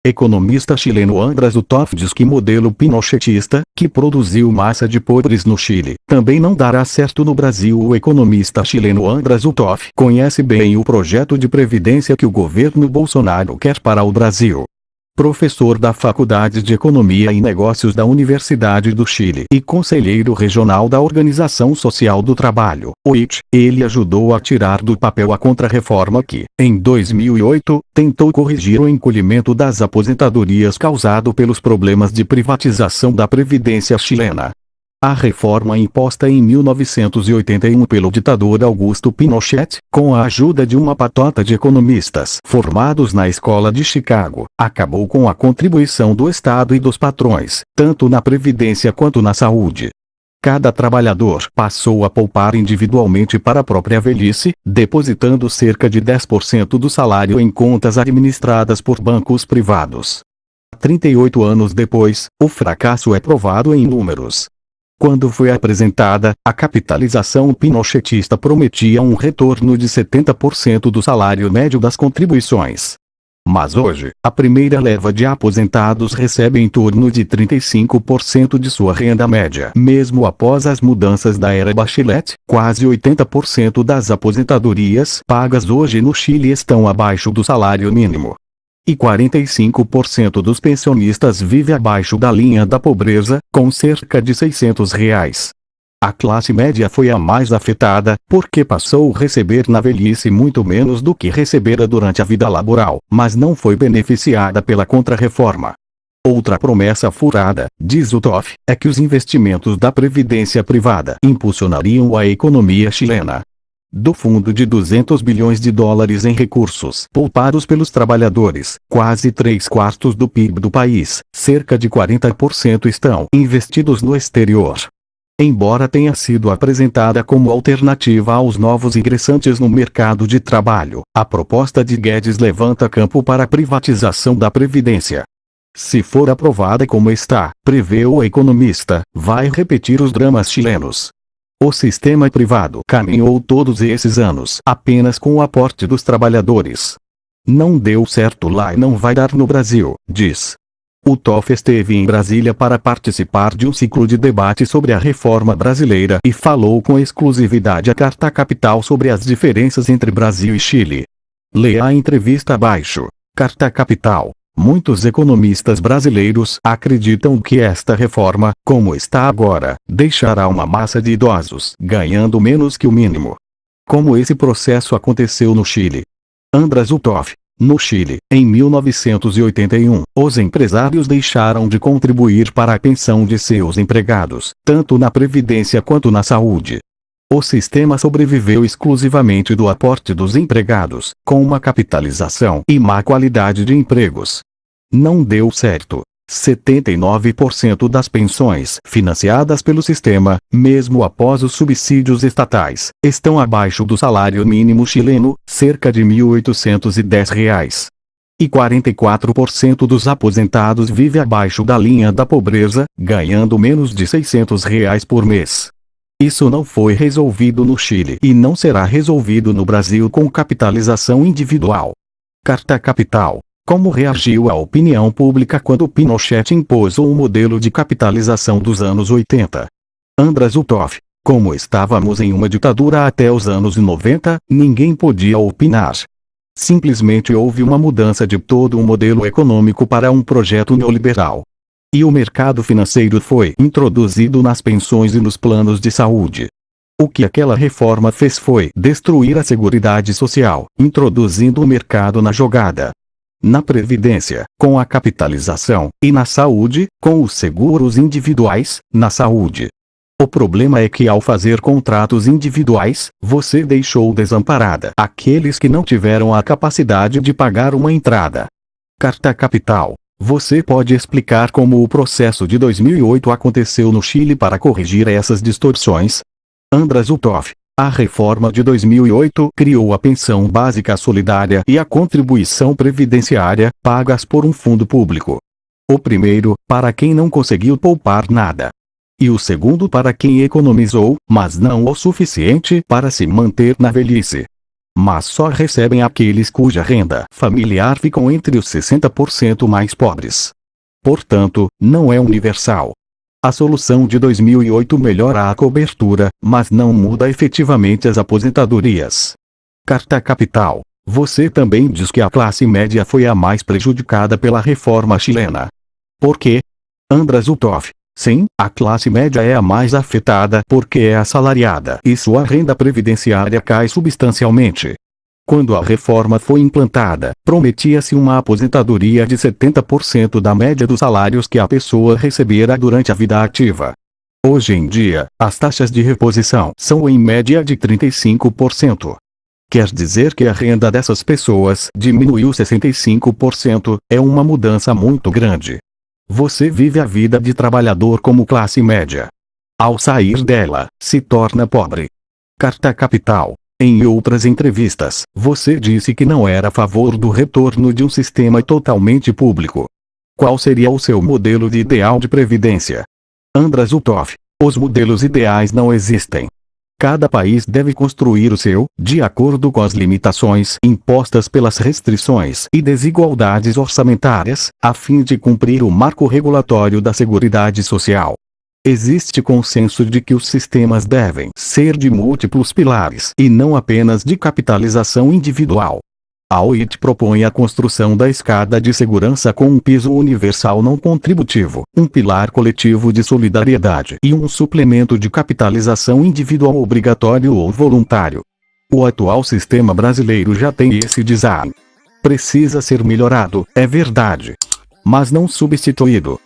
Economista chileno Andrés Uthoff diz que modelo pinochetista, que produziu massa de pobres no Chile, também não dará certo no Brasil. O economista chileno Andrés Uthoff conhece bem o projeto de previdência que o governo Bolsonaro quer para o Brasil. Professor da Faculdade de Economia e Negócios da Universidade do Chile e conselheiro regional da Organização Social do Trabalho, OIT, ele ajudou a tirar do papel a contrarreforma que, em 2008, tentou corrigir o encolhimento das aposentadorias causado pelos problemas de privatização da Previdência chilena. A reforma imposta em 1981 pelo ditador Augusto Pinochet, com a ajuda de uma patota de economistas formados na Escola de Chicago, acabou com a contribuição do Estado e dos patrões, tanto na Previdência quanto na saúde. Cada trabalhador passou a poupar individualmente para a própria velhice, depositando cerca de 10% do salário em contas administradas por bancos privados. 38 anos depois, o fracasso é provado em números. Quando foi apresentada, a capitalização pinochetista prometia um retorno de 70% do salário médio das contribuições. Mas hoje, a primeira leva de aposentados recebe em torno de 35% de sua renda média. Mesmo após as mudanças da era Bachelet, quase 80% das aposentadorias pagas hoje no Chile estão abaixo do salário mínimo. E 45% dos pensionistas vive abaixo da linha da pobreza, com cerca de R$600. A classe média foi a mais afetada, porque passou a receber na velhice muito menos do que recebera durante a vida laboral, mas não foi beneficiada pela contrarreforma. Outra promessa furada, diz Uthoff, é que os investimentos da previdência privada impulsionariam a economia chilena. Do fundo de $200 bilhões em recursos poupados pelos trabalhadores, quase 3/4 do PIB do país, cerca de 40% estão investidos no exterior. Embora tenha sido apresentada como alternativa aos novos ingressantes no mercado de trabalho, a proposta de Guedes levanta campo para a privatização da Previdência. Se for aprovada como está, prevê o economista, vai repetir os dramas chilenos. O sistema privado caminhou todos esses anos apenas com o aporte dos trabalhadores. Não deu certo lá e não vai dar no Brasil, diz. Uthoff esteve em Brasília para participar de um ciclo de debate sobre a reforma brasileira e falou com exclusividade à Carta Capital sobre as diferenças entre Brasil e Chile. Leia a entrevista abaixo. Carta Capital. Muitos economistas brasileiros acreditam que esta reforma, como está agora, deixará uma massa de idosos ganhando menos que o mínimo. Como esse processo aconteceu no Chile. Andrés Uthoff. No Chile, em 1981, os empresários deixaram de contribuir para a pensão de seus empregados, tanto na previdência quanto na saúde. O sistema sobreviveu exclusivamente do aporte dos empregados, com uma capitalização e má qualidade de empregos. Não deu certo. 79% das pensões financiadas pelo sistema, mesmo após os subsídios estatais, estão abaixo do salário mínimo chileno, cerca de R$1.810. E 44% dos aposentados vive abaixo da linha da pobreza, ganhando menos de R$600 por mês. Isso não foi resolvido no Chile e não será resolvido no Brasil com capitalização individual. Carta Capital. Como reagiu a opinião pública quando Pinochet impôs o modelo de capitalização dos anos 80? Andrés Uthoff. Como estávamos em uma ditadura até os anos 90, ninguém podia opinar. Simplesmente houve uma mudança de todo o modelo econômico para um projeto neoliberal. E o mercado financeiro foi introduzido nas pensões e nos planos de saúde. O que aquela reforma fez foi destruir a Seguridade Social, introduzindo o mercado na jogada. Na Previdência, com a capitalização, e na saúde, com os seguros individuais, na saúde. O problema é que ao fazer contratos individuais, você deixou desamparada aqueles que não tiveram a capacidade de pagar uma entrada. Carta Capital. Você pode explicar como o processo de 2008 aconteceu no Chile para corrigir essas distorções? Andrés Uthoff. A reforma de 2008 criou a pensão básica solidária e a contribuição previdenciária, pagas por um fundo público. O primeiro, para quem não conseguiu poupar nada. E o segundo para quem economizou, mas não o suficiente para se manter na velhice. Mas só recebem aqueles cuja renda familiar ficam entre os 60% mais pobres. Portanto, não é universal. A solução de 2008 melhora a cobertura, mas não muda efetivamente as aposentadorias. Carta Capital. Você também diz que a classe média foi a mais prejudicada pela reforma chilena. Por quê? András Utoff. Sim, a classe média é a mais afetada porque é assalariada e sua renda previdenciária cai substancialmente. Quando a reforma foi implantada, prometia-se uma aposentadoria de 70% da média dos salários que a pessoa recebera durante a vida ativa. Hoje em dia, as taxas de reposição são em média de 35%. Quer dizer que a renda dessas pessoas diminuiu 65%, é uma mudança muito grande. Você vive a vida de trabalhador como classe média. Ao sair dela, se torna pobre. Carta Capital. Em outras entrevistas, você disse que não era a favor do retorno de um sistema totalmente público. Qual seria o seu modelo de ideal de previdência? András Utoff. Os modelos ideais não existem. Cada país deve construir o seu, de acordo com as limitações impostas pelas restrições e desigualdades orçamentárias, a fim de cumprir o marco regulatório da Seguridade Social. Existe consenso de que os sistemas devem ser de múltiplos pilares e não apenas de capitalização individual. A OIT propõe a construção da escada de segurança com um piso universal não contributivo, um pilar coletivo de solidariedade e um suplemento de capitalização individual obrigatório ou voluntário. O atual sistema brasileiro já tem esse design. Precisa ser melhorado, é verdade, mas não substituído.